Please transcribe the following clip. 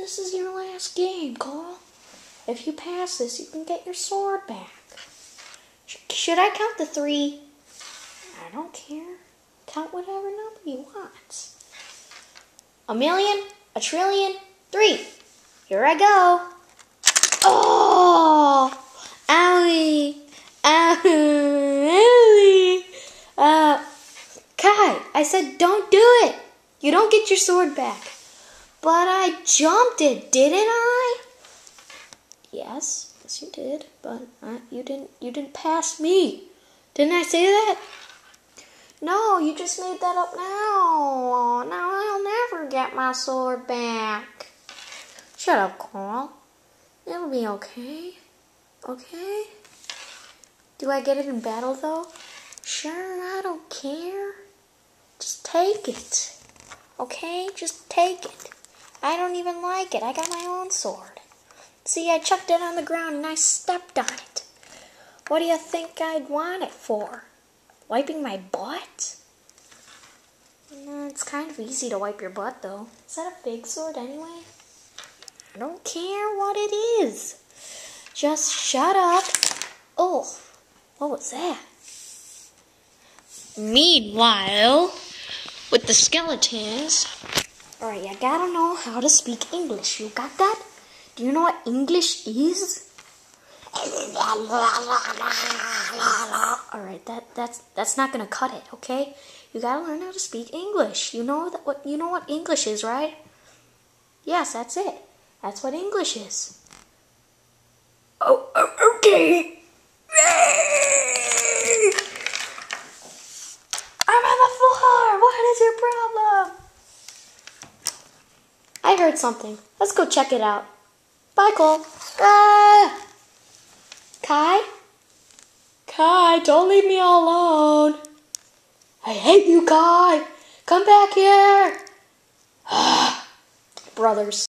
This is your last game, Cole. If you pass this, you can get your sword back. Should I count to 3? I don't care. Count whatever number you want. 1,000,000, 1,000,000,000,000, 3. Here I go. Oh! Owie! Owie! Kai, I said don't do it. You don't get your sword back. But I jumped it, didn't I? Yes you did. But you didn't pass me. Didn't I say that? No, you just made that up now. Now I'll never get my sword back. Shut up, Carl. It'll be okay. Okay? Do I get it in battle, though? Sure, I don't care. Just take it. Okay? Just take it. I don't even like it. I got my own sword. See, I chucked it on the ground and I stepped on it. What do you think I'd want it for? Wiping my butt? It's kind of easy to wipe your butt, though. Is that a big sword anyway? I don't care what it is. Just shut up. Oh, what was that? Meanwhile, with the skeletons... Alright, you gotta know how to speak English. You got that? Do you know what English is? Alright, that's not gonna cut it, okay? You gotta learn how to speak English. You know what English is, right? Yes, that's it. That's what English is. Oh, okay. I'm on the floor. What is your problem? I heard something. Let's go check it out. Bye, Cole. Kai? Kai, don't leave me all alone. I hate you, Kai. Come back here. Brothers.